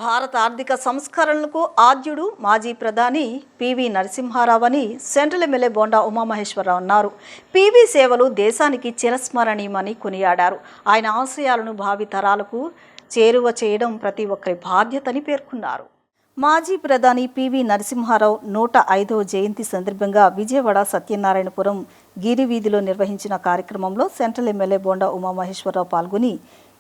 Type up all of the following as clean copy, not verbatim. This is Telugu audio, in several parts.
భారత ఆర్థిక సంస్కరణలకు ఆద్యుడు మాజీ ప్రధాని పివి నరసింహారావు అని సెంట్రల్ ఎమ్మెల్యే బోండా ఉమామహేశ్వరరావు అన్నారు. పివి సేవలు దేశానికి చిరస్మరణీయమని కొనియాడారు. ఆయన ఆశయాలను భావి తరాలకు చేరువ చేయడం ప్రతి ఒక్కరి బాధ్యతని పేర్కొన్నారు. మాజీ ప్రధాని పివి నరసింహారావు 105వ జయంతి సందర్భంగా విజయవాడ సత్యనారాయణపురం గిరివీధిలో నిర్వహించిన కార్యక్రమంలో సెంట్రల్ ఎమ్మెల్యే బోండా ఉమామహేశ్వరరావు పాల్గొని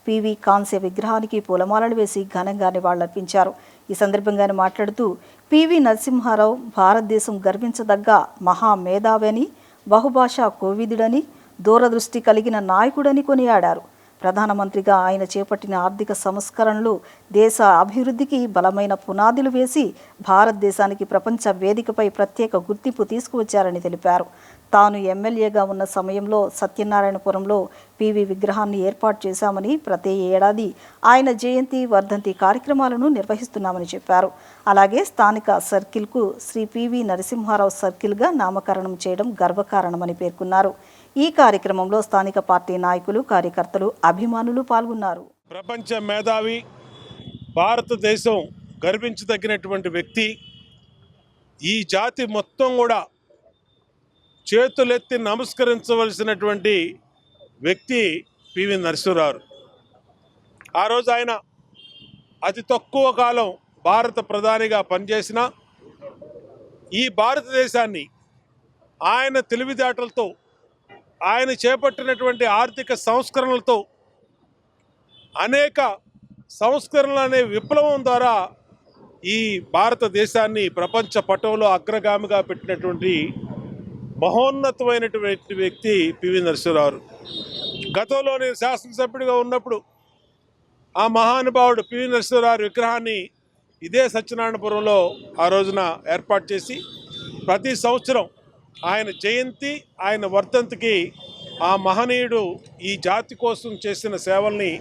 పివి కాంస్య విగ్రహానికి పూలమాలలు వేసి ఘనంగా నివాళులర్పించారు. ఈ సందర్భంగా ఆయన మాట్లాడుతూ పివి నరసింహారావు భారతదేశం గర్వించదగ్గ మహామేధావి అని, బహుభాషా కోవిదుడని, దూరదృష్టి కలిగిన నాయకుడని కొనియాడారు. ప్రధానమంత్రిగా ఆయన చేపట్టిన ఆర్థిక సంస్కరణలు దేశ అభివృద్ధికి బలమైన పునాదులు వేసి భారతదేశానికి ప్రపంచ వేదికపై ప్రత్యేక గుర్తింపు తీసుకువచ్చారని తెలిపారు. తాను ఎమ్మెల్యేగా ఉన్న సమయంలో సత్యనారాయణపురంలో పివి విగ్రహాన్ని ఏర్పాటు చేశామని, ప్రతి ఏడాది ఆయన జయంతి, వర్ధంతి కార్యక్రమాలను నిర్వహిస్తున్నామని చెప్పారు. అలాగే స్థానిక సర్కిల్కు శ్రీ పివి నరసింహారావు సర్కిల్గా నామకరణం చేయడం గర్వకారణమని పేర్కొన్నారు. ఈ కార్యక్రమంలో స్థానిక పార్టీ నాయకులు, కార్యకర్తలు, అభిమానులు పాల్గొన్నారు. ప్రపంచ మేధావి, భారతదేశం గర్వించదగినటువంటి వ్యక్తి, ఈ జాతి మొత్తం కూడా చేతులెత్తి నమస్కరించవలసినటువంటి వ్యక్తి పివి నరసింహారావు. ఆ రోజు ఆయన అతి తక్కువ కాలం భారత ప్రధానిగా పనిచేసిన ఈ భారతదేశాన్ని ఆయన తెలివితేటలతో, ఆయన చేపట్టినటువంటి ఆర్థిక సంస్కరణలతో, అనేక సంస్కరణలు అనే విప్లవం ద్వారా ఈ భారతదేశాన్ని ప్రపంచ పటంలో అగ్రగామిగా పెట్టినటువంటి మహోన్నతమైనటువంటి వ్యక్తి పివి నరసింహారావు. గతంలో నేను శాసనసభ్యుడిగా ఉన్నప్పుడు ఆ మహానుభావుడు పివి నరసింహారావు విగ్రహాన్ని ఇదే సత్యనారాయణపురంలో ఆ రోజున ఏర్పాటు చేసి ప్రతి సంవత్సరం ఆయన జయంతి, ఆయన వర్ధంతికి ఆ మహనీయుడు ఈ జాతి కోసం చేసిన సేవల్ని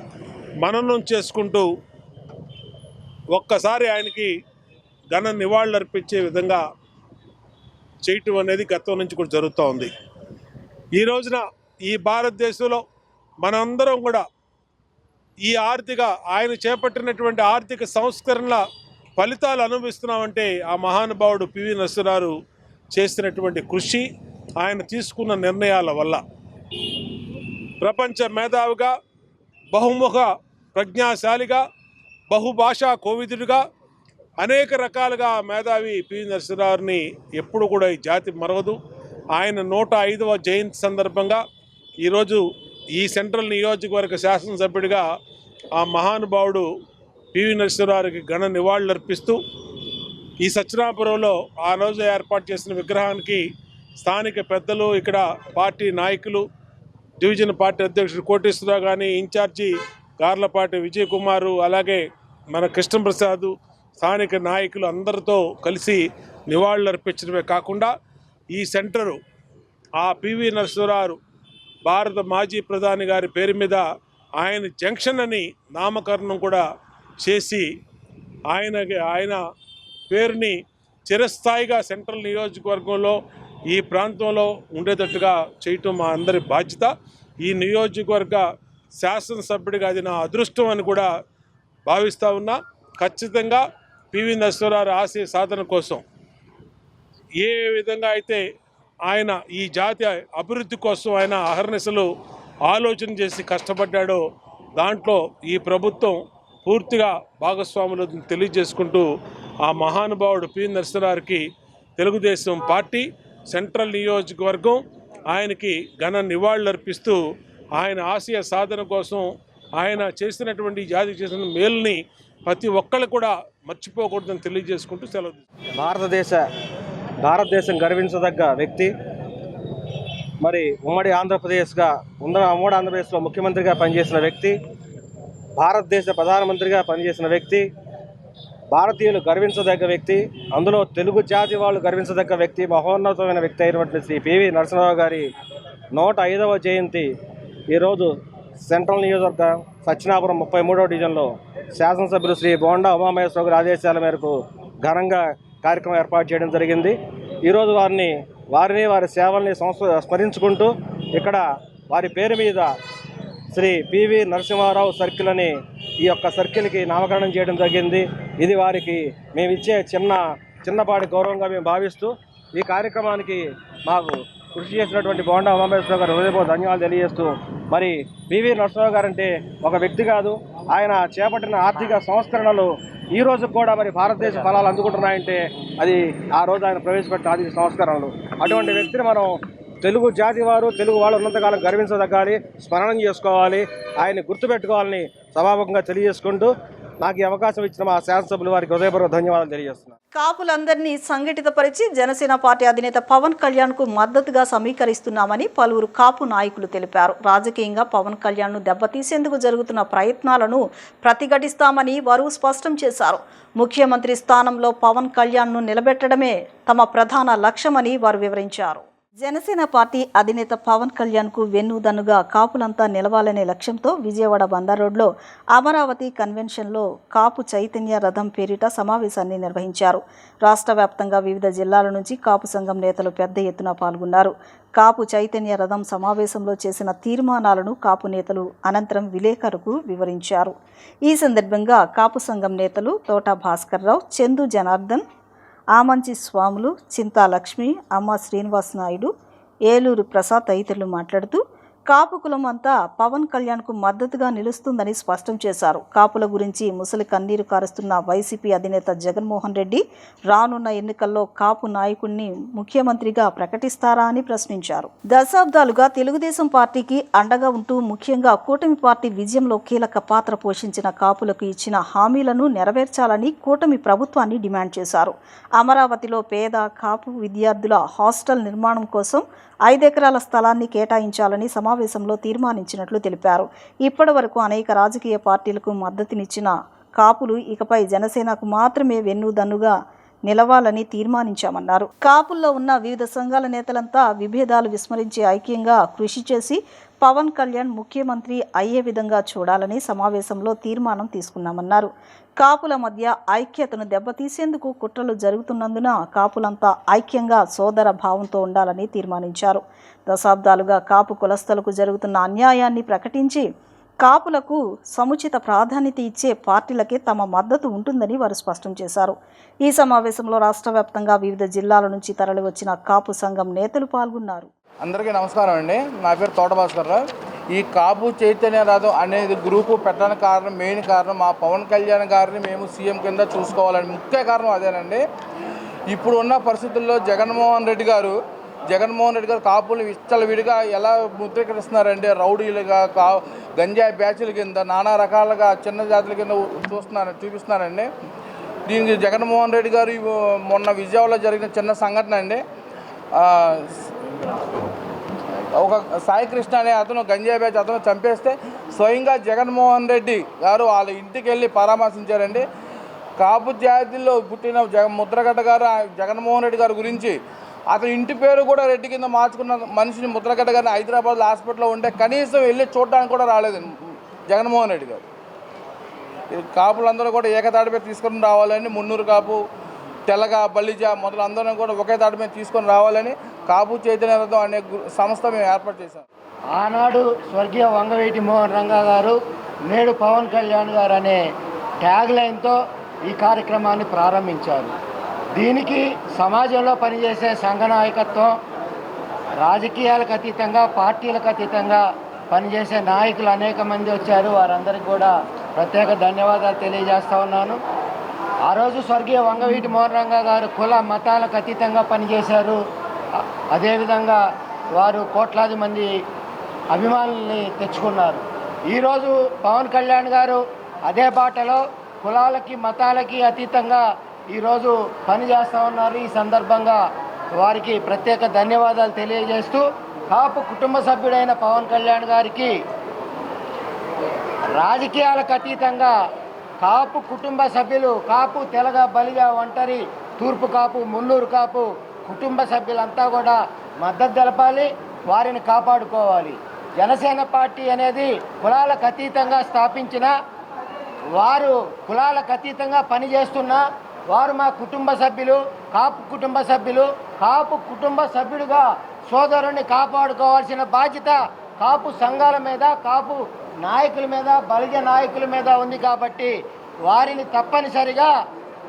మననం చేసుకుంటూ ఒక్కసారి ఆయనకి ఘన నివాళులు అర్పించే విధంగా చేయటం అనేది గతం నుంచి కూడా జరుగుతూ ఉంది. ఈ రోజున ఈ భారతదేశంలో మనందరం కూడా ఈ ఆయన చేపట్టినటువంటి ఆర్థిక సంస్కరణల ఫలితాలు అనుభవిస్తున్నామంటే ఆ మహానుభావుడు పివి నరసింహారావు చేసినటువంటి కృషి, ఆయన తీసుకున్న నిర్ణయాల వల్ల. ప్రపంచ మేధావిగా, బహుముఖ ప్రజ్ఞాశాలిగా, బహుభాషా కోవిదుడిగా, అనేక రకాలుగా మేధావి పివి నరసింహారావుని ఎప్పుడు కూడా ఈ జాతి మరవదు. ఆయన 105వ జయంతి సందర్భంగా ఈరోజు ఈ సెంట్రల్ నియోజకవర్గ శాసనసభ్యుడిగా ఆ మహానుభావుడు పివి నరసింహారావుకి ఘన నివాళులు అర్పిస్తూ ఈ సత్యనారాయణపురంలో ఆ రోజు ఏర్పాటు చేసిన విగ్రహానికి స్థానిక పెద్దలు, ఇక్కడ పార్టీ నాయకులు, డివిజన్ పార్టీ అధ్యక్షుడు కోటేశ్వరరావు కానీ, ఇన్ఛార్జి గార్లపాటి విజయ్ కుమారు, అలాగే మన కృష్ణప్రసాద్, స్థానిక నాయకులు అందరితో కలిసి నివాళులు అర్పించడమే కాకుండా ఈ సెంటరు ఆ పివి నరసింహారావు భారత మాజీ ప్రధాని గారి పేరు మీద ఆయన జంక్షన్ అని నామకరణం కూడా చేసి ఆయన పేరుని చిరస్థాయిగా సెంట్రల్ నియోజకవర్గంలో ఈ ప్రాంతంలో ఉండేటట్టుగా చేయటం మా అందరి బాధ్యత. ఈ నియోజకవర్గ శాసనసభ్యుడిగా అది నా అదృష్టం అని కూడా భావిస్తూ ఉన్నా. ఖచ్చితంగా పివి నరసింహారావు ఆశయ సాధన కోసం ఏ విధంగా అయితే ఆయన ఈ జాతి అభివృద్ధి కోసం ఆయన అహర్నిశలు ఆలోచన చేసి కష్టపడ్డాడో దాంట్లో ఈ ప్రభుత్వం పూర్తిగా భాగస్వాములు తెలియజేసుకుంటూ ఆ మహానుభావుడు పివి నరసింహారావుకి తెలుగుదేశం పార్టీ సెంట్రల్ నియోజకవర్గం ఆయనకి ఘన నివాళులు అర్పిస్తూ ఆయన ఆశయ సాధన కోసం ఆయన చేసినటువంటి జాతికి చేసిన మేలుని ప్రతి ఒక్కళ్ళు కూడా మర్చిపోకూడదని తెలియజేసుకుంటూ సెలవు. భారతదేశం గర్వించదగ్గ వ్యక్తి, మరి ఉమ్మడి ఆంధ్రప్రదేశ్లో ముఖ్యమంత్రిగా పనిచేసిన వ్యక్తి, భారతదేశ ప్రధానమంత్రిగా పనిచేసిన వ్యక్తి, భారతీయులు గర్వించదగ్గ వ్యక్తి, అందులో తెలుగు జాతి వాళ్ళు గర్వించదగ్గ వ్యక్తి, మహోన్నతమైన వ్యక్తి అయినటువంటి శ్రీ పివి నరసింహారావు గారి 105వ జయంతి ఈరోజు సెంట్రల్ నియోజకవర్గ సత్యనారాయణపురం 33వ డివిజన్లో శాసనసభ్యులు శ్రీ బోండా ఉమామహేశ్వరరావు గారి ఆదేశాల మేరకు ఘనంగా కార్యక్రమం ఏర్పాటు చేయడం జరిగింది. ఈరోజు వారి సేవల్ని స్మరించుకుంటూ ఇక్కడ వారి పేరు మీద శ్రీ పివి నరసింహారావు సర్కిల్ అని ఈ యొక్క సర్కిల్కి నామకరణం చేయడం జరిగింది. ఇది వారికి మేమిచ్చే చిన్నపాటి గౌరవంగా మేము భావిస్తూ ఈ కార్యక్రమానికి మాకు కృషి చేసినటువంటి బోండా ఉమామహేశ్వరరావు గారు హృదయపూర్వక ధన్యవాదాలు తెలియజేస్తూ, మరి పివి నరసింహారావు గారు అంటే ఒక వ్యక్తి కాదు, ఆయన చేపట్టిన ఆర్థిక సంస్కరణలు ఈ రోజు కూడా మరి భారతదేశ ఫలాలు అందుకుంటున్నాయంటే అది ఆ రోజు ఆయన ప్రవేశపెట్టిన ఆర్థిక సంస్కరణలు. అటువంటి వ్యక్తిని మనం తెలుగు జాతి వారు, తెలుగు వాళ్ళు ఉన్నంతకాలం గర్వించదగ్గాలి, స్మరణం చేసుకోవాలి, ఆయన్ని గుర్తుపెట్టుకోవాలని సభాముఖంగా తెలియజేసుకుంటూ నాకు ఈ అవకాశం ఇచ్చిన మా శాసనసభ్యులు వారికి హృదయపూర్వక ధన్యవాదాలు తెలియజేస్తున్నాను. కాపులందరినీ సంఘటితపరిచి జనసేన పార్టీ అధినేత పవన్ కళ్యాణ్కు మద్దతుగా సమీకరిస్తున్నామని పలువురు కాపు నాయకులు తెలిపారు. రాజకీయంగా పవన్ కళ్యాణ్ను దెబ్బతీసేందుకు జరుగుతున్న ప్రయత్నాలను ప్రతిఘటిస్తామని వారు స్పష్టం చేశారు. ముఖ్యమంత్రి స్థానంలో పవన్ కళ్యాణ్ను నిలబెట్టడమే తమ ప్రధాన లక్ష్యమని వారు వివరించారు. జనసేన పార్టీ అధినేత పవన్ కళ్యాణ్కు వెన్నుదన్నుగా కాపులంతా నిలవాలనే లక్ష్యంతో విజయవాడ బందరోడ్లో అమరావతి కన్వెన్షన్లో కాపు చైతన్య రథం పేరిట సమావేశాన్ని నిర్వహించారు. రాష్ట్ర వ్యాప్తంగా వివిధ జిల్లాల నుంచి కాపు సంఘం నేతలు పెద్ద ఎత్తున పాల్గొన్నారు. కాపు చైతన్య రథం సమావేశంలో చేసిన తీర్మానాలను కాపు నేతలు అనంతరం విలేకరులకు వివరించారు. ఈ సందర్భంగా కాపు సంఘం నేతలు తోట భాస్కర్రావు, చందు జనార్దన్, ఆమంచి స్వాములు, చింతా లక్ష్మి, అమ్మ శ్రీనివాస్ నాయుడు, ఏలూరు ప్రసాద్ తదితరులు మాట్లాడుతూ కాపు కులం అంతా పవన్ కళ్యాణ్కు మద్దతుగా నిలుస్తుందని స్పష్టం చేశారు. కాపుల గురించి ముసలి కన్నీరు కారుస్తున్న వైసీపీ అధినేత జగన్మోహన్ రెడ్డి రానున్న ఎన్నికల్లో కాపు నాయకుడిని ముఖ్యమంత్రిగా ప్రకటిస్తారా అని ప్రశ్నించారు. దశాబ్దాలుగా తెలుగుదేశం పార్టీకి అండగా ఉంటూ ముఖ్యంగా కూటమి పార్టీ విజయంలో కీలక పాత్ర పోషించిన కాపులకు ఇచ్చిన హామీలను నెరవేర్చాలని కూటమి ప్రభుత్వాన్ని డిమాండ్ చేశారు. అమరావతిలో పేద కాపు విద్యార్థుల హాస్టల్ నిర్మాణం కోసం 5 ఎకరాల స్థలాన్ని కేటాయించాలని సమావేశంలో తీర్మానించినట్లు తెలిపారు. ఇప్పటి వరకు అనేక రాజకీయ పార్టీలకు మద్దతునిచ్చిన కాపులు ఇకపై జనసేనకు మాత్రమే వెన్నుదన్నుగా నిలవాలని తీర్మానించామన్నారు. కాపుల్లో ఉన్న వివిధ సంఘాల నేతలంతా విభేదాలు విస్మరించి ఐక్యంగా కృషి చేసి పవన్ కళ్యాణ్ ముఖ్యమంత్రి అయ్యే విధంగా చూడాలని సమావేశంలో తీర్మానం తీసుకున్నామన్నారు. కాపుల మధ్య ఐక్యతను దెబ్బతీసేందుకు కుట్రలు జరుగుతున్నందున కాపులంతా ఐక్యంగా సోదర భావంతో ఉండాలని తీర్మానించారు. దశాబ్దాలుగా కాపు కులస్తులకు జరుగుతున్న అన్యాయాన్ని ప్రకటించి కాపులకు సముచిత ప్రాధాన్యత ఇచ్చే పార్టీలకే తమ మద్దతు ఉంటుందని వారు స్పష్టం చేశారు. ఈ సమావేశంలో రాష్ట్ర వ్యాప్తంగా వివిధ జిల్లాల నుంచి తరలివచ్చిన కాపు సంఘం నేతలు పాల్గొన్నారు. అందరికీ నమస్కారం అండి. నా పేరు తోట భాస్కర్రావు. ఈ కాపు చైతన్య రథం అనేది గ్రూపు పెట్టడానికి మెయిన్ కారణం మా పవన్ కళ్యాణ్ గారిని మేము సీఎం కింద చూసుకోవాలని ముఖ్య కారణం అదేనండి. ఇప్పుడు ఉన్న పరిస్థితుల్లో జగన్మోహన్ రెడ్డి గారు కాపులు విచ్చలవిడిగా ఎలా ముద్రీకరిస్తున్నారంటే రౌడీలుగా గంజాయి బ్యాచ్ల కింద నానా రకాలుగా చిన్న జాతుల కింద చూపిస్తున్నారండి. దీనికి జగన్మోహన్ రెడ్డి గారు మొన్న విజయవాడలో జరిగిన చిన్న సంఘటన అండి. ఒక సాయి కృష్ణ అనే అతను గంజాయి బ్యాచ్ అతను చంపేస్తే స్వయంగా జగన్మోహన్ రెడ్డి గారు వాళ్ళ ఇంటికి వెళ్ళి పరామర్శించారండి. కాపు జాతిలో పుట్టిన ముద్రగడ్డ గారు జగన్మోహన్ రెడ్డి గారి గురించి అతని ఇంటి పేరు కూడా రెడ్డి కింద మార్చుకున్న మనిషిని ముద్రగడ్డ గారిని హైదరాబాద్లో హాస్పిటల్లో ఉంటే కనీసం వెళ్ళి చూడడానికి కూడా రాలేదు జగన్మోహన్ రెడ్డి గారు. కాపులందరూ కూడా ఏకతాటిపై తీసుకొని రావాలని మున్నూరు కాపు, తెల్లగా, బల్లిజ మొదలు అందరం కూడా ఒకే తాటి మీద తీసుకొని రావాలని కాపు చైతన్య రథం అనే సంస్థ మేము ఏర్పాటు చేశాం. ఆనాడు స్వర్గీయ వంగవీటి మోహన్ రంగా గారు, నేడు పవన్ కళ్యాణ్ గారు అనే ట్యాగ్ లైన్తో ఈ కార్యక్రమాన్ని ప్రారంభించారు. దీనికి సమాజంలో పనిచేసే సంఘ నాయకత్వం, రాజకీయాలకు అతీతంగా, పార్టీలకు అతీతంగా పనిచేసే నాయకులు అనేక మంది వచ్చారు. వారందరికీ కూడా ప్రత్యేక ధన్యవాదాలు తెలియజేస్తా ఉన్నాను. ఆ రోజు స్వర్గీయ వంగవీటి మోహన్ రంగా గారు కుల మతాలకు అతీతంగా పనిచేశారు. అదేవిధంగా వారు కోట్లాది మంది అభిమానుల్ని తెచ్చుకున్నారు. ఈరోజు పవన్ కళ్యాణ్ గారు అదే బాటలో కులాలకి మతాలకి అతీతంగా ఈరోజు పనిచేస్తూ ఉన్నారు. ఈ సందర్భంగా వారికి ప్రత్యేక ధన్యవాదాలు తెలియజేస్తూ, కాపు కుటుంబ సభ్యుడైన పవన్ కళ్యాణ్ గారికి రాజకీయాలకు అతీతంగా కాపు కుటుంబ సభ్యులు, కాపు, తెలగ, బలిజ, ఒంటరి, తూర్పు కాపు, మున్నూరు కాపు కుటుంబ సభ్యులంతా కూడా మద్దతు తెలపాలి, వారిని కాపాడుకోవాలి. జనసేన పార్టీ అనేది కులాలకు అతీతంగా స్థాపించిన వారు, కులాలకు అతీతంగా పనిచేస్తున్న వారు మా కుటుంబ సభ్యులు, కాపు కుటుంబ సభ్యులు. కాపు కుటుంబ సభ్యుడిగా సోదరుని కాపాడుకోవాల్సిన బాధ్యత కాపు సంఘాల మీద, కాపు నాయకుల మీద, బలిజ నాయకుల మీద ఉంది కాబట్టి వారిని తప్పనిసరిగా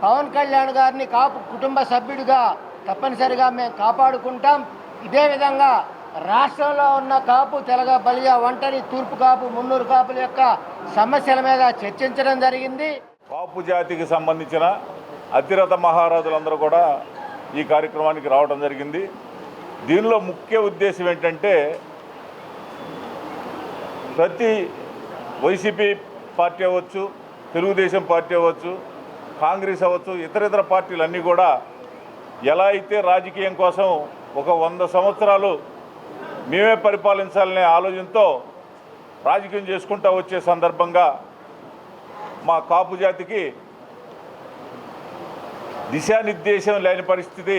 పవన్ కళ్యాణ్ గారిని కాపు కుటుంబ సభ్యుడిగా తప్పనిసరిగా మేము కాపాడుకుంటాం. ఇదే విధంగా రాష్ట్రంలో ఉన్న కాపు, తెలగ, బలిజ, ఒంటరి, తూర్పు కాపు, మున్నూరు కాపుల యొక్క సమస్యల మీద చర్చించడం జరిగింది. కాపు జాతికి సంబంధించిన అతిరథ మహారాజులందరూ కూడా ఈ కార్యక్రమానికి రావడం జరిగింది. దీనిలో ముఖ్య ఉద్దేశం ఏంటంటే ప్రతి వైసీపీ పార్టీ అవ్వచ్చు, తెలుగుదేశం పార్టీ అవ్వచ్చు, కాంగ్రెస్ అవ్వచ్చు, ఇతర పార్టీలన్నీ కూడా ఎలా అయితే రాజకీయం కోసం ఒక 100 సంవత్సరాలు మేమే పరిపాలించాలనే ఆలోచనతో రాజకీయం చేసుకుంటూ వచ్చే సందర్భంగా మా కాపు జాతికి దిశానిర్దేశం లేని పరిస్థితి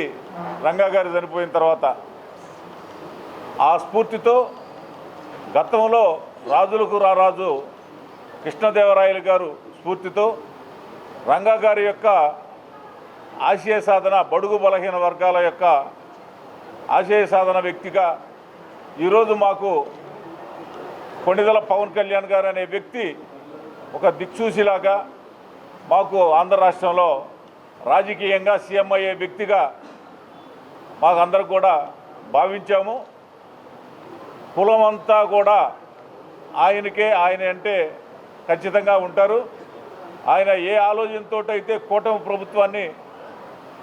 రంగా గారు చనిపోయిన తర్వాత ఆ స్ఫూర్తితో గతంలో రాజులకు రారాజు కృష్ణదేవరాయలు గారు స్ఫూర్తితో రంగా గారి యొక్క ఆశయ సాధన, బడుగు బలహీన వర్గాల యొక్క ఆశయ సాధన వ్యక్తిగా ఈరోజు మాకు కొణిదెల పవన్ కళ్యాణ్ గారు అనే వ్యక్తి ఒక దిక్సూచిలాగా మాకు ఆంధ్ర రాష్ట్రంలో రాజకీయంగా సీఎం అయ్యే వ్యక్తిగా మాకు అందరూ కూడా భావించాము. కులమంతా కూడా ఆయన అంటే ఖచ్చితంగా ఉంటారు. ఆయన ఏ ఆలోచనతో అయితే కూటమి ప్రభుత్వాన్ని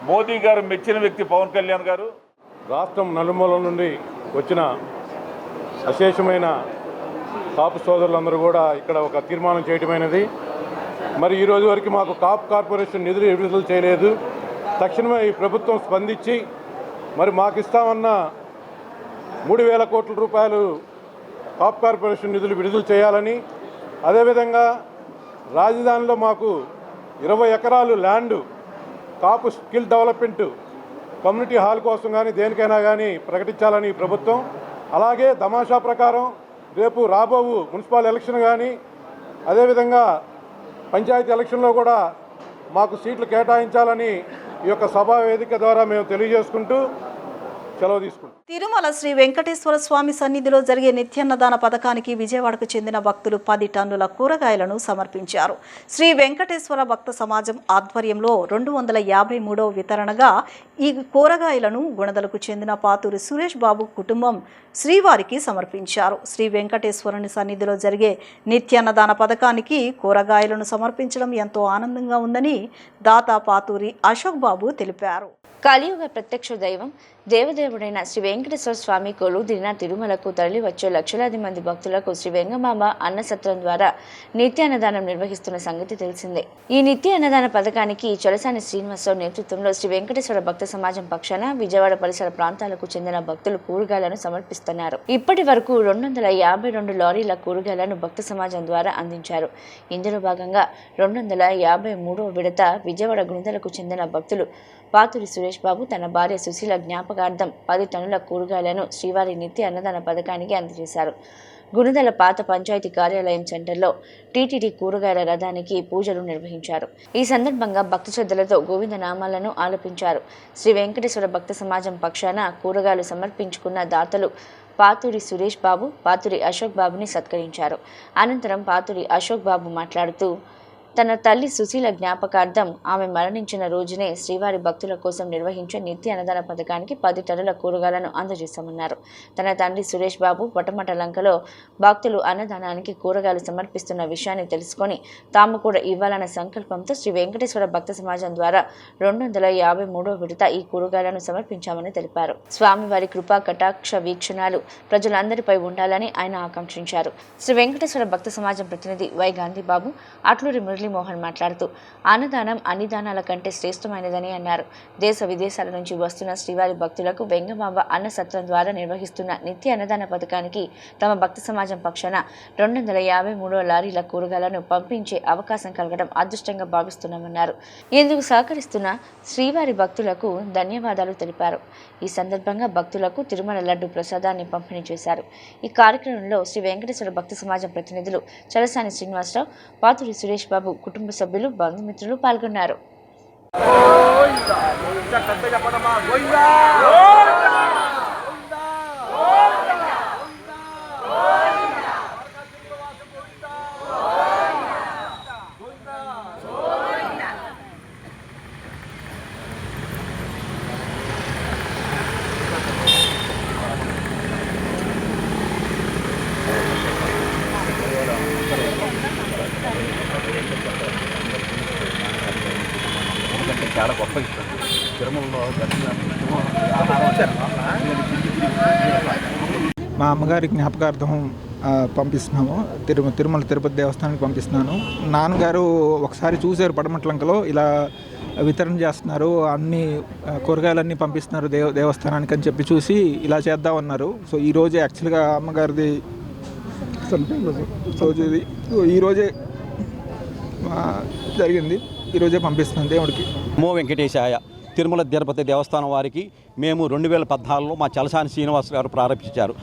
మోదీ గారు మెచ్చిన వ్యక్తి పవన్ కళ్యాణ్ గారు. రాష్ట్రం నలుమూల నుండి వచ్చిన అశేషమైన కాపు సోదరులందరూ కూడా ఇక్కడ ఒక తీర్మానం చేయటమైనది. మరి ఈరోజు వరకు మాకు కాపు కార్పొరేషన్ నిధులు విడుదల చేయలేదు. తక్షణమే ఈ ప్రభుత్వం స్పందించి మరి మాకు ఇస్తామన్న 3,000 కోట్ల రూపాయలు కాపు కార్పొరేషన్ నిధులు విడుదల చేయాలని, అదేవిధంగా రాజధానిలో మాకు 20 ఎకరాలు ల్యాండ్ కాపు స్కిల్ డెవలప్మెంట్ కమ్యూనిటీ హాల్ కోసం కానీ దేనికైనా కానీ ప్రకటించాలని ప్రభుత్వం, అలాగే తమాషా ప్రకారం రేపు రాబోవు మున్సిపల్ ఎలక్షన్ కానీ అదేవిధంగా పంచాయతీ ఎలక్షన్లో కూడా మాకు సీట్లు కేటాయించాలని ఈ యొక్క సభా వేదిక ద్వారా మేము తెలియజేసుకుంటూ సెలవు తీసుకుంటాం. తిరుమల శ్రీ వెంకటేశ్వర స్వామి సన్నిధిలో జరిగే నిత్యాన్నదాన పథకానికి విజయవాడకు చెందిన భక్తులు 10 టన్నుల కూరగాయలను సమర్పించారు. శ్రీ వెంకటేశ్వర భక్త సమాజం ఆధ్వర్యంలో 253వ వితరణగా ఈ కూరగాయలను గుణదలకు చెందిన పాతూరి సురేష్ బాబు కుటుంబం శ్రీవారికి సమర్పించారు. శ్రీ వెంకటేశ్వరుని సన్నిధిలో జరిగే నిత్యాన్నదాన పథకానికి కూరగాయలను సమర్పించడం ఎంతో ఆనందంగా ఉందని దాత పాతూరి అశోక్ బాబు తెలిపారు. కలియుగ ప్రత్యక్ష దైవం దేవదేవుడైన శ్రీ వెంకటేశ్వర స్వామి కొలువుదీరిన తిరుమలకు తరలి వచ్చే లక్షలాది మంది భక్తులకు శ్రీ వెంగమాంబ అన్నసత్రం ద్వారా నిత్య అన్నదానం నిర్వహిస్తున్న సంగతి తెలిసిందే. ఈ నిత్య అన్నదాన పథకానికి చలసాని శ్రీనివాసరావు నేతృత్వంలో శ్రీ వెంకటేశ్వర భక్త సమాజం పక్షాన విజయవాడ పరిసర ప్రాంతాలకు చెందిన భక్తులు కూరగాయలను సమర్పిస్తున్నారు. ఇప్పటి వరకు 252 లారీల కూరగాయలను భక్త సమాజం ద్వారా అందించారు. ఇందులో భాగంగా 253వ విడత విజయవాడ గుణదలకు చెందిన భక్తులు పాతూరి సురేష్ బాబు తన భార్య సుశీల జ్ఞాపకార్థం 10 టన్నుల కూరగాయలను శ్రీవారి నిత్య అన్నదాన పథకానికి అందజేశారు. గుణదల పాత పంచాయతీ కార్యాలయం సెంటర్లో టీటీడీ కూరగాయల రథానికి పూజలు నిర్వహించారు. ఈ సందర్భంగా భక్తి శ్రద్ధలతో గోవింద నామాలను ఆలపించారు. శ్రీ వెంకటేశ్వర భక్త సమాజం పక్షాన కూరగాయలు సమర్పించుకున్న దాతలు పాతూరి సురేష్ బాబు, పాతూరి అశోక్ బాబుని సత్కరించారు. అనంతరం పాతూరి అశోక్ బాబు మాట్లాడుతూ తన తల్లి సుశీల జ్ఞాపకార్థం ఆమె మరణించిన రోజునే శ్రీవారి భక్తుల కోసం నిర్వహించే నిత్య అన్నదాన పథకానికి 10 టన్నుల కూరగాయలను అందజేశామన్నారు. తన తండ్రి సురేష్ బాబు పొటమట లంకలో భక్తులు అన్నదానానికి కూరగాయలు సమర్పిస్తున్న విషయాన్ని తెలుసుకొని తాము కూడా ఇవ్వాలన్న సంకల్పంతో శ్రీ వెంకటేశ్వర భక్త సమాజం ద్వారా 253వ విడత ఈ కూరగాయలను సమర్పించామని తెలిపారు. స్వామివారి కృపా కటాక్ష వీక్షణాలు ప్రజలందరిపై ఉండాలని ఆయన ఆకాంక్షించారు. శ్రీ వెంకటేశ్వర భక్త సమాజం ప్రతినిధి వై గాంధీ బాబు, అట్లూరి మురళీమోహన్ మాట్లాడుతూ అన్నదానం అన్ని దానాల కంటే శ్రేష్టమైనదని అన్నారు. దేశ విదేశాల నుంచి వస్తున్న శ్రీవారి భక్తులకు వెంగమాంబ అన్న సత్రం ద్వారా నిర్వహిస్తున్న నిత్య అన్నదాన పథకానికి తమ భక్త సమాజం పక్షాన 253 లారీల కూరగాయలను పంపించే అవకాశం కలగడం అదృష్టంగా భావిస్తున్నామన్నారు. ఇందుకు సహకరిస్తున్న శ్రీవారి భక్తులకు ధన్యవాదాలు తెలిపారు. ఈ సందర్భంగా భక్తులకు తిరుమల లడ్డు ప్రసాదాన్ని పంపిణీ చేశారు. ఈ కార్యక్రమంలో శ్రీ వెంకటేశ్వర భక్త సమాజం ప్రతినిధులు చలసాని శ్రీనివాసరావు, పాతూరి సురేష్ బాబు, కుటుంబ సభ్యులు, బంధుమిత్రులు పాల్గొన్నారు. చాలా గొప్ప ఇష్టం. తిరుమలలో దర్శనానికి మా అమ్మగారి జ్ఞాపకార్థం పంపిస్తున్నాము. తిరుమల తిరుపతి దేవస్థానానికి పంపిస్తున్నాను. నాన్నగారు ఒకసారి చూశారు పడమట్లంకలో ఇలా వితరణ చేస్తున్నారు, అన్ని కూరగాయలన్నీ పంపిస్తున్నారు దేవస్థానానికి అని చెప్పి చూసి ఇలా చేద్దామన్నారు. సో ఈరోజే యాక్చువల్గా అమ్మగారిది రోజు ఇది, ఈరోజే జరిగింది. ఈరోజే పంపిస్తున్నాను దేవుడికి. నమో వెంకటేశాయ. తిరుమల తిరుపతి దేవస్థానం వారికి మేము 2014లో మా చలసాని శ్రీనివాస్ గారు ప్రారంభించారు.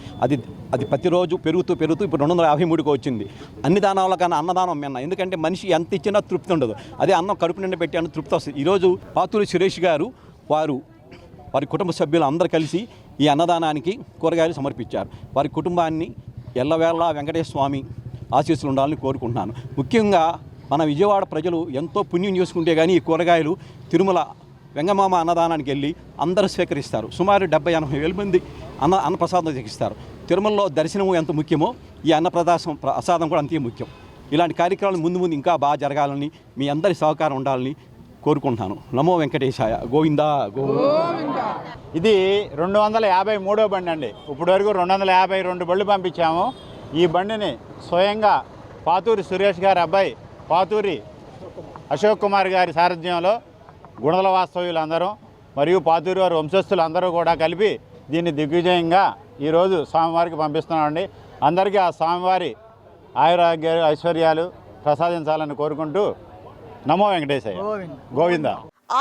అది ప్రతిరోజు పెరుగుతూ ఇప్పుడు 253కి వచ్చింది. అన్ని దానాల కన్నా అన్నదానం మిన్న. ఎందుకంటే మనిషి ఎంత ఇచ్చినా తృప్తి ఉండదు. అదే అన్నం కడుపు నిండా పెట్టి అన్న తృప్తి వస్తుంది. ఈరోజు పాతూరి సురేష్ గారు వారి కుటుంబ సభ్యులు అందరూ కలిసి ఈ అన్నదానానికి కూరగాయలు సమర్పించారు. వారి కుటుంబాన్ని ఎల్లవేళ వెంకటేశ్వర స్వామి ఆశీస్సులు ఉండాలని కోరుకుంటున్నాను. ముఖ్యంగా మన విజయవాడ ప్రజలు ఎంతో పుణ్యం చేసుకుంటే కానీ ఈ కూరగాయలు తిరుమల వెంగమామ అన్నదానానికి వెళ్ళి అందరూ స్వీకరిస్తారు. సుమారు 70-80 వేల మంది అన్నప్రసాదం చేస్తారు. తిరుమలలో దర్శనం ఎంత ముఖ్యమో ఈ ప్రసాదం కూడా అంతే ముఖ్యం. ఇలాంటి కార్యక్రమాలు ముందు ఇంకా బాగా జరగాలని మీ అందరి సహకారం ఉండాలని కోరుకుంటున్నాను. నమో వెంకటేశాయ. గోవిందా గోవిందా. ఇది 253వ బండి అండి. ఇప్పటి వరకు 252 బళ్ళు పంపించాము. ఈ బండిని స్వయంగా పాతూరి సురేష్ గారి అబ్బాయి పాతూరి అశోక్ కుమార్ గారి సారథ్యంలో గుణదల వాస్తవ్యులు అందరూ మరియు పాతూరి వారి వంశస్థులు అందరూ కూడా కలిపి దీన్ని దిగ్విజయంగా ఈరోజు స్వామివారికి పంపిస్తున్నామండి. అందరికీ ఆ స్వామివారి ఆయురారోగ్యాలు ఐశ్వర్యాలు ప్రసాదించాలని కోరుకుంటూ నమో వెంకటేశయ్య. గోవింద.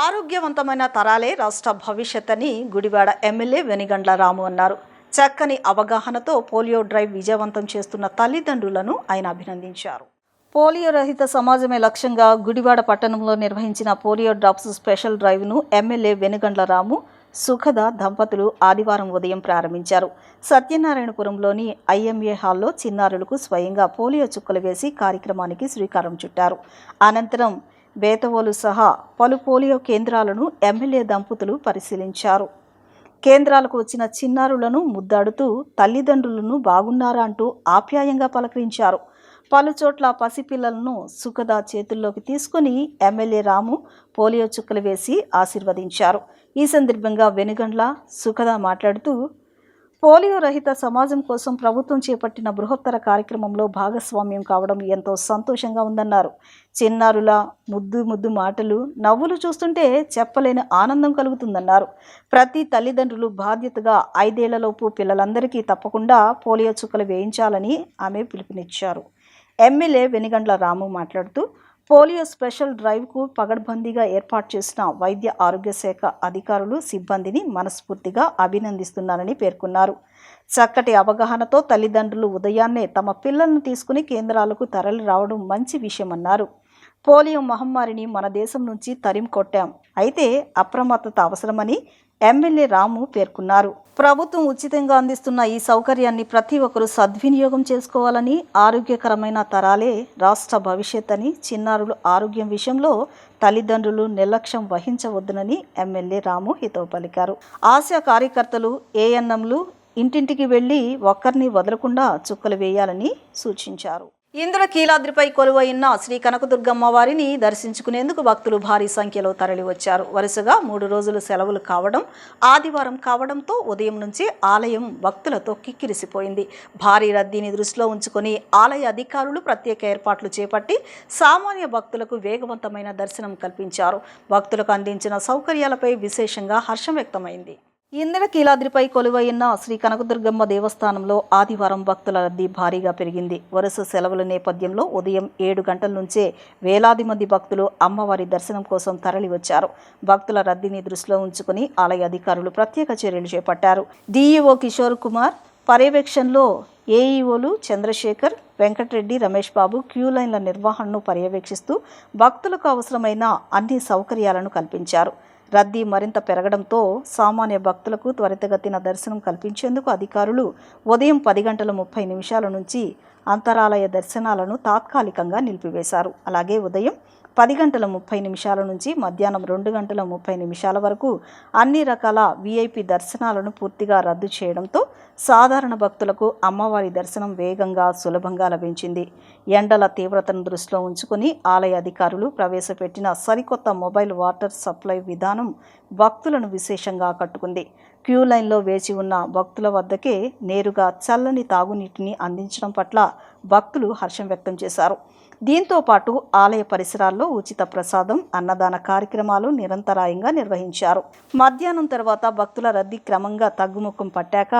ఆరోగ్యవంతమైన తరాలే రాష్ట్ర భవిష్యత్ అని గుడివాడ ఎమ్మెల్యే వెనిగండ్ల రాము అన్నారు. చక్కని అవగాహనతో పోలియో డ్రైవ్ విజయవంతం చేస్తున్న తల్లిదండ్రులను ఆయన అభినందించారు. పోలియో రహిత సమాజమే లక్ష్యంగా గుడివాడ పట్టణంలో నిర్వహించిన పోలియో డ్రాప్స్ స్పెషల్ డ్రైవ్ను ఎమ్మెల్యే వెనుగండ్ల రాము సుఖద దంపతులు ఆదివారం ఉదయం ప్రారంభించారు. సత్యనారాయణపురంలోని ఐఎంఏ హాల్లో చిన్నారులకు స్వయంగా పోలియో చుక్కలు వేసి కార్యక్రమానికి శ్రీకారం చుట్టారు. అనంతరం బేతవోలు సహా పలు పోలియో కేంద్రాలను ఎమ్మెల్యే దంపతులు పరిశీలించారు. కేంద్రాలకు వచ్చిన చిన్నారులను ముద్దాడుతూ తల్లిదండ్రులను బాగున్నారా అంటూ ఆప్యాయంగా పలకరించారు. పలుచోట్ల పసిపిల్లలను సుఖద చేతుల్లోకి తీసుకుని ఎమ్మెల్యే రాము పోలియో చుక్కలు వేసి ఆశీర్వదించారు. ఈ సందర్భంగా వెనుగండ్ల సుఖద మాట్లాడుతూ పోలియో రహిత సమాజం కోసం ప్రభుత్వం చేపట్టిన బృహత్తర కార్యక్రమంలో భాగస్వామ్యం కావడం ఎంతో సంతోషంగా ఉందన్నారు. చిన్నారుల ముద్దు మాటలు, నవ్వులు చూస్తుంటే చెప్పలేని ఆనందం కలుగుతుందన్నారు. ప్రతి తల్లిదండ్రులు బాధ్యతగా 5 ఏళ్లలోపు పిల్లలందరికీ తప్పకుండా పోలియో చుక్కలు వేయించాలని ఆమె పిలుపునిచ్చారు. ఎమ్మెల్యే వెనిగండ్ల రాము మాట్లాడుతూ పోలియో స్పెషల్ డ్రైవ్కు పగడ్బందీగా ఏర్పాటు చేసిన వైద్య ఆరోగ్య శాఖ అధికారులు సిబ్బందిని మనస్ఫూర్తిగా అభినందిస్తున్నారని పేర్కొన్నారు. చక్కటి అవగాహనతో తల్లిదండ్రులు ఉదయాన్నే తమ పిల్లలను తీసుకుని కేంద్రాలకు తరలి రావడం మంచి విషయమన్నారు. పోలియో మహమ్మారిని మన దేశం నుంచి తరిమి కొట్టాం, అయితే అప్రమత్తత అవసరమని ఎమ్మెల్యే రాము పేర్కొన్నారు. ప్రభుత్వం ఉచితంగా అందిస్తున్న ఈ సౌకర్యాన్ని ప్రతి ఒక్కరూ సద్వినియోగం చేసుకోవాలని, ఆరోగ్యకరమైన తరాలే రాష్ట్ర భవిష్యత్ అని, చిన్నారుల ఆరోగ్యం విషయంలో తల్లిదండ్రులు నిర్లక్ష్యం వహించవద్దునని ఎమ్మెల్యే రాము హితవు పలికారు. ఆశా కార్యకర్తలు, ఏఎన్ఎంలు ఇంటింటికి వెళ్లి ఒక్కరిని వదలకుండా చుక్కలు వేయాలని సూచించారు. ఇంద్రకీలాద్రిపై కొలువైన శ్రీ కనకదుర్గమ్మ వారిని దర్శించుకునేందుకు భక్తులు భారీ సంఖ్యలో తరలివచ్చారు. వరుసగా 3 రోజులు సెలవులు కావడం, ఆదివారం కావడంతో ఉదయం నుంచి ఆలయం భక్తులతో కిక్కిరిసిపోయింది. భారీ రద్దీని దృష్టిలో ఉంచుకొని ఆలయ అధికారులు ప్రత్యేక ఏర్పాట్లు చేపట్టి సామాన్య భక్తులకు వేగవంతమైన దర్శనం కల్పించారు. భక్తులకు అందించిన సౌకర్యాలపై విశేషంగా హర్షం వ్యక్తమైంది. ఇంద్రకీలాద్రిపై కొలువైన శ్రీ కనకదుర్గమ్మ దేవస్థానంలో ఆదివారం భక్తుల రద్దీ భారీగా పెరిగింది. వరుస సెలవుల నేపథ్యంలో ఉదయం 7 గంటల నుంచే వేలాది మంది భక్తులు అమ్మవారి దర్శనం కోసం తరలివచ్చారు. భక్తుల రద్దీని దృష్టిలో ఉంచుకుని ఆలయ అధికారులు ప్రత్యేక చర్యలు చేపట్టారు. డీఈఓ కిషోర్ కుమార్ పర్యవేక్షణలో ఏఈఓలు చంద్రశేఖర్, వెంకటరెడ్డి, రమేష్ బాబు క్యూ లైన్ల నిర్వహణను పర్యవేక్షిస్తూ భక్తులకు అవసరమైన అన్ని సౌకర్యాలను కల్పించారు. రద్దీ మరింత పెరగడంతో సామాన్య భక్తులకు త్వరితగతిన దర్శనం కల్పించేందుకు అధికారులు ఉదయం 10:30 నుంచి అంతరాలయ దర్శనాలను తాత్కాలికంగా నిలిపివేశారు. అలాగే ఉదయం 10:30 నుంచి మధ్యాహ్నం 2:30 వరకు అన్ని రకాల వీఐపీ దర్శనాలను పూర్తిగా రద్దు చేయడంతో సాధారణ భక్తులకు అమ్మవారి దర్శనం వేగంగా సులభంగా లభించింది. ఎండల తీవ్రతను దృష్టిలో ఉంచుకుని ఆలయ అధికారులు ప్రవేశపెట్టిన సరికొత్త మొబైల్ వాటర్ సప్లై విధానం భక్తులను విశేషంగా ఆకట్టుకుంది. క్యూ లైన్లో వేచి ఉన్న భక్తుల వద్దకే నేరుగా చల్లని తాగునీటిని అందించడం పట్ల భక్తులు హర్షం వ్యక్తం చేశారు. దీంతో పాటు ఆలయ పరిసరాల్లో ఉచిత ప్రసాదం, అన్నదాన కార్యక్రమాలు నిరంతరాయంగా నిర్వహించారు. మధ్యాహ్నం తర్వాత భక్తుల రద్దీ క్రమంగా తగ్గుముఖం పట్టాక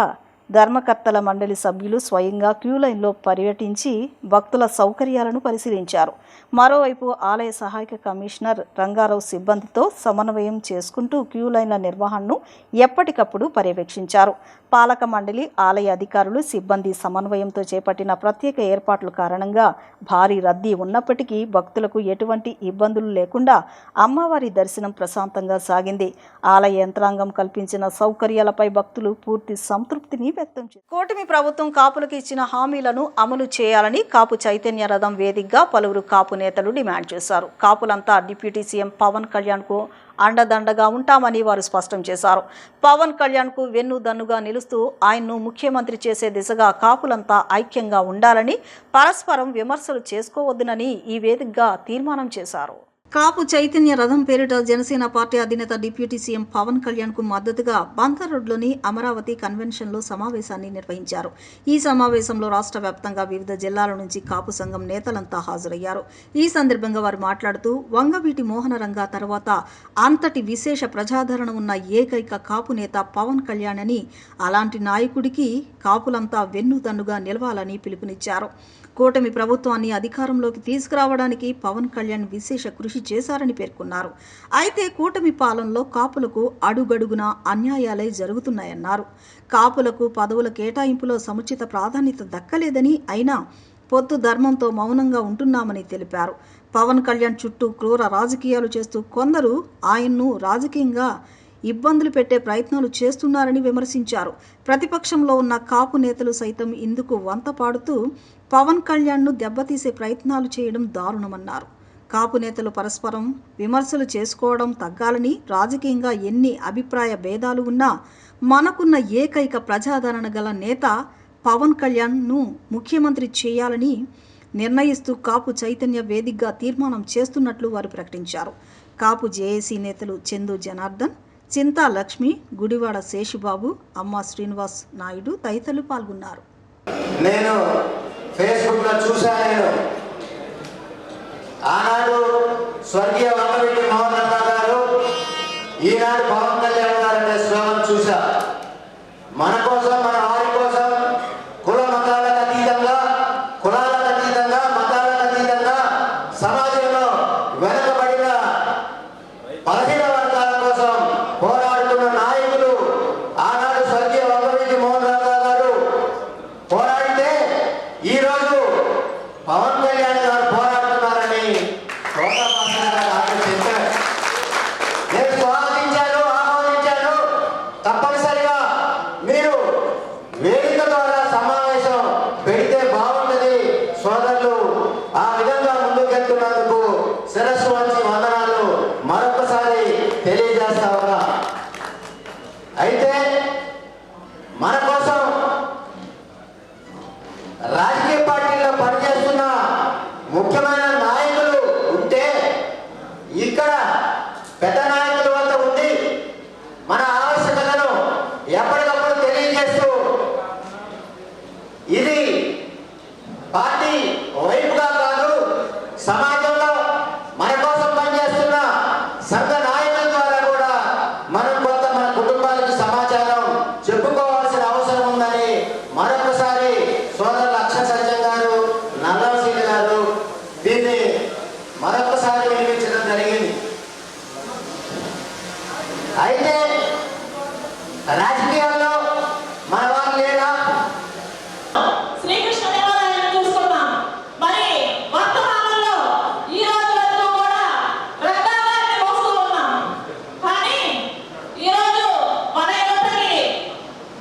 ధర్మకర్తల మండలి సభ్యులు స్వయంగా క్యూ లైన్లో పర్యటించి భక్తుల సౌకర్యాలను పరిశీలించారు. మరోవైపు ఆలయ సహాయక కమిషనర్ రంగారావు సిబ్బందితో సమన్వయం చేసుకుంటూ క్యూ లైన్ల నిర్వహణను ఎప్పటికప్పుడు పర్యవేక్షించారు. పాలక మండలి, ఆలయ అధికారులు, సిబ్బంది సమన్వయంతో చేపట్టిన ప్రత్యేక ఏర్పాట్ల కారణంగా భారీ రద్దీ ఉన్నప్పటికీ భక్తులకు ఎటువంటి ఇబ్బందులు లేకుండా అమ్మవారి దర్శనం ప్రశాంతంగా సాగింది. ఆలయ యంత్రాంగం కల్పించిన సౌకర్యాలపై భక్తులు పూర్తి సంతృప్తిని వ్యక్తం చేశారు. కూటమి ప్రభుత్వం కాపులకు ఇచ్చిన హామీలను అమలు చేయాలని కాపు చైతన్య రథం వేదికగా పలువురు కాపు నేతలు డిమాండ్ చేశారు. కాపులంతా డిప్యూటీ సీఎం పవన్ కళ్యాణ్కు అండదండగా ఉంటామని వారు స్పష్టం చేశారు. పవన్ కళ్యాణ్కు వెన్నుదన్నుగా నిలుస్తూ ఆయన్ను ముఖ్యమంత్రి చేసే దిశగా కాపులంతా ఐక్యంగా ఉండాలని, పరస్పరం విమర్శలు చేసుకోవద్దునని ఈ వేదికగా తీర్మానం చేశారు. కాపు చైతన్య రథం పేరిట జనసేన పార్టీ అధినేత డిప్యూటీ సీఎం పవన్ కళ్యాణ్కు మద్దతుగా బందర్ రోడ్లోని అమరావతి కన్వెన్షన్లో సమావేశాన్ని నిర్వహించారు. ఈ సమావేశంలో రాష్ట్ర వ్యాప్తంగా వివిధ జిల్లాల నుంచి కాపు సంఘం నేతలంతా హాజరయ్యారు. ఈ సందర్భంగా వారు మాట్లాడుతూ వంగవీటి మోహన రంగా తర్వాత అంతటి విశేష ప్రజాదరణ ఉన్న ఏకైక కాపు నేత పవన్ కళ్యాణ్ అని, అలాంటి నాయకుడికి కాపులంతా వెన్నుదన్నుగా నిలవాలని పిలుపునిచ్చారు. కూటమి ప్రభుత్వాన్ని అధికారంలోకి తీసుకురావడానికి పవన్ కళ్యాణ్ విశేష కృషి చేశారని పేర్కొన్నారు. అయితే కూటమి పాలనలో కాపులకు అడుగడుగున అన్యాయాలే జరుగుతున్నాయన్నారు. కాపులకు పదవుల కేటాయింపులో సముచిత ప్రాధాన్యత దక్కలేదని, అయినా పొత్తు ధర్మంతో మౌనంగా ఉంటున్నామని తెలిపారు. పవన్ కళ్యాణ్ చుట్టూ క్రూర రాజకీయాలు చేస్తూ కొందరు ఆయన్ను రాజకీయంగా ఇబ్బందులు పెట్టే ప్రయత్నాలు చేస్తున్నారని విమర్శించారు. ప్రతిపక్షంలో ఉన్న కాపు నేతలు సైతం ఇందుకు వంత పాడుతూ పవన్ కళ్యాణ్ను దెబ్బతీసే ప్రయత్నాలు చేయడం దారుణమన్నారు. కాపు నేతలు పరస్పరం విమర్శలు చేసుకోవడం తగ్గాలని, రాజకీయంగా ఎన్ని అభిప్రాయ భేదాలు ఉన్నా మనకున్న ఏకైక ప్రజాదరణ గల నేత పవన్ కళ్యాణ్ను ముఖ్యమంత్రి చేయాలని నిర్ణయిస్తూ కాపు చైతన్య వేదికగా తీర్మానం చేస్తున్నట్లు వారు ప్రకటించారు. కాపు జేఏసీ నేతలు చందు జనార్దన్, చింతా లక్ష్మి, గుడివాడ శేషుబాబు, అమ్మ శ్రీనివాస్ నాయుడు తదితరులు పాల్గొన్నారు. నేను ఫేస్బుక్లో చూశాను, ఆనాడు స్వర్గీయ వంగవీటి మోహన్ రంగా గారు, ఈనాడు పవన్ కళ్యాణ్ గారు అనే స్లోగన్ చూశా. మన కోసం, మన వారి కోసం, కుల మతాలకు అతీతంగా, కులాలకు అతీతంగా, మతాలకు అతీతంగా సమాజంలో వెనుకబడిన బలహీన వర్గాల కోసం పోరాడుతున్న నాయకులు ఆనాడు స్వర్గీయ వంగవీటి మోహన్ రంగా గారు పోరాడితే ఈరోజు పవన్ కళ్యాణ్ గారు పోరాడుతున్నారని చెప్పారు. నేను స్వాగతించాను, ఆహ్వానించాను. తప్పనిసరిగా మీరు వేదిక ద్వారా సమావేశం పెడితే బాగుంటుంది సోదరులు. ఆ విధంగా ముందుకెళ్తున్నందుకు శిరస్సు వంచి వందనాలు మరొకసారి తెలియజేస్తా ఉన్నా. అయితే మన కోసం రాజకీయ పార్టీల్లో పనిచేస్తున్న ముఖ్యమైన నాయకులు ఉంటే ఇక్కడ పెద్ద నాయకుల వద్ద ఉండి మన ఆవశ్యకతను ఎప్పటికప్పుడు తెలియజేస్తూ ఇది పార్టీ వైపుగా కాదు, సమాజంలో మన కోసం పనిచేస్తున్న సంఘ నాయకుల ద్వారా కూడా మనం కొంత మన కుటుంబాలకు సమాచారం చెప్పుకోవాల్సిన అవసరం ఉందని మరొకసారి సోదరులు అక్షర సత్యం గారు, నల్లవసీని గారు దీన్ని మరొకసారి వినిపించడం జరిగింది. అయితే రాజకీయాల్లో మన వాళ్ళు లేదా శ్రీకృష్ణ దేవాలయాన్ని చూసుకున్నాం. మరి వర్తమానంలో ఈ రోజు వరకు కూడా రకరకాల మోస్తూ ఉన్నాం. కానీ ఈరోజు మన యువతకి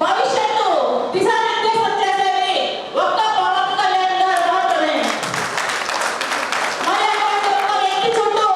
భవిష్యత్తు దిశానిర్దేశం చేసేది ఒక్క పవన్ కళ్యాణ్ గారు మాత్రమే. మరి అటువంటి ఒక వ్యక్తి చుట్టూ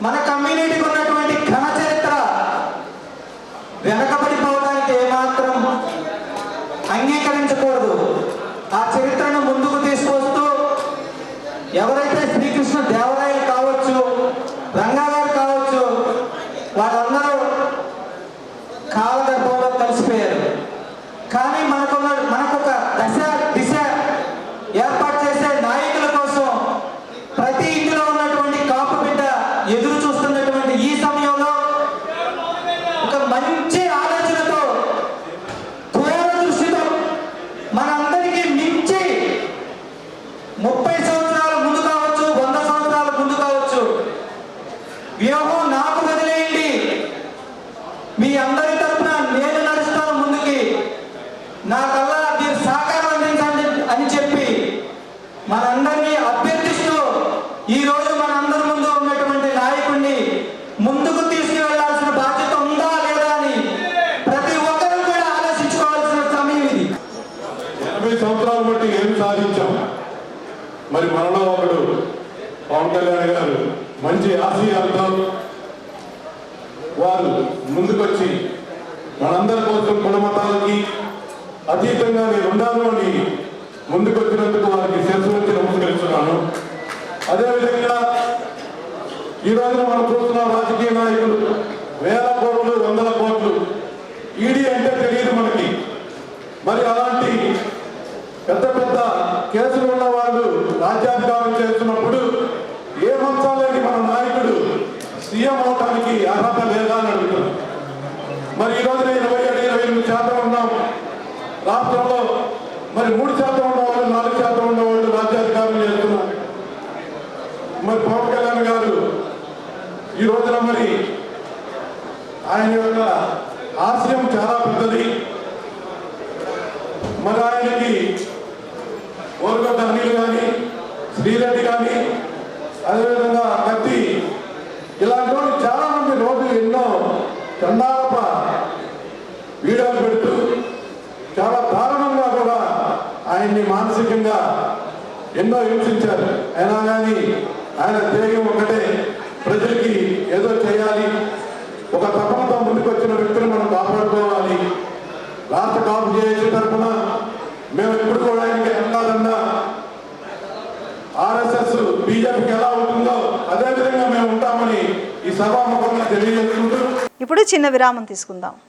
మన కమ్యూనిటీకి ఉన్నటువంటి ఘన చరిత్ర వెనకబడిపోవడానికి ఏమాత్రం అంగీకరించకూడదు. ఆ చరిత్రను ముందుకు తీసుకొస్తూ ఎవరైతే శ్రీకృష్ణ దేవరాయలు కావచ్చు, రంగాగారు కావచ్చు, వాళ్ళందరూ కాలగర్భంలో కలిసిపోయారు. కానీ మనకొక దిశ ఏర్పాటు చేసే నాయకుల కోసం ప్రతి ఇంటిలో ఉన్నటువంటి కాపు బిడ్డ ఎదురు చూస్తున్నటువంటి ఈ సమయంలో ఒక మంచి ఆలోచనతో, దూరదృష్టితో మనందరికీ మించి 30 సంవత్సరాల ముందు కావచ్చు, 100 సంవత్సరాల ముందు కావచ్చు, వ్యూహం నాకు వదిలేయండి, మీ అందరి తరఫున నేను నడుస్తాను ముందుకి, నా కల్లా మీరు సహకారం అందించండి అని చెప్పి మనందరినీ అభ్యర్థిస్తూ ఈరోజు మనందరి ముందు ఉన్నటువంటి నాయకుడిని ముందుకు తీసుకువెళ్లాల్సిన బాధ్యత ఉందా లేదా అని ప్రతి ఒక్కరూ కూడా ఆలోచించుకోవాల్సిన సమయం ఇది. 80 సంవత్సరాలు బట్టి ఏం సాధించాం? మరి మనలో ఒకడు పవన్ కళ్యాణ్ గారు మంచి ఆశయాలతో వారు ముందుకొచ్చి మనందరి కోసం కులమతాలకి అతీతంగా నేను ఉన్నాను అని ముందుకొచ్చినందుకు వారికి శిరస్సు వచ్చి నమస్కరిస్తున్నాను. అదేవిధంగా ఈ రోజున మనం చూస్తున్న రాజకీయ నాయకులు వేల కోట్లు, 100 కోట్లు, ఈడీ అంటే తెలియదు మనకి. మరి అలాంటి పెద్ద పెద్ద కేసులు ఉన్న వాళ్ళు రాజ్యాధికారం చేస్తున్నప్పుడు ఏ మంచాలని మన నాయకుడు సీఎం అవడానికి అర్హత లేదా అని అడుగుతున్నాం. మరి ఈ రోజున 27-28% ఉన్నాం రాష్ట్రంలో. మరి 3% ఉన్నవాళ్ళు, 4% ఉన్నవాళ్ళు రాజ్యాధికారం చేస్తున్నారు. మరి పవన్ కళ్యాణ్ గారు ఈ రోజున మరి ఆయన యొక్క ఆశయం చాలా పెద్దది. మరి ఆయనకి ఓర్గొడ్డ అనిల్ కానీ, శ్రీరెడ్డి కానీ, అదేవిధంగా కత్తి, ఇలాంటి వాళ్ళు చాలా మంది రోజు ఎన్నో చండాలప వీడియోలు పెడుతూ చాలా దారుణంగా కూడా ఆయన్ని మానసికంగా ఎన్నో హింసించారు. అయినా కానీ ఆయన ధ్యేయం ఒకటే, ప్రజలకి ఏదో చేయాలి, ఒక తపనతో ముందుకొచ్చిన వ్యక్తిని మనం కాపాడుకోవాలి. రాష్ట్ర కాపు చేసే తరఫున మేము ఎప్పుడు కూడా ఆయనకి వెళ్ళాలన్నా ఆర్ఎస్ఎస్ బీజేపీకి ఎలా ఉంటుందో అదేవిధంగా మేము ఉంటామని ఈ సభాముఖంగా తెలియజేసుకుంటూ ఇప్పుడు చిన్న విరామం తీసుకుందాం.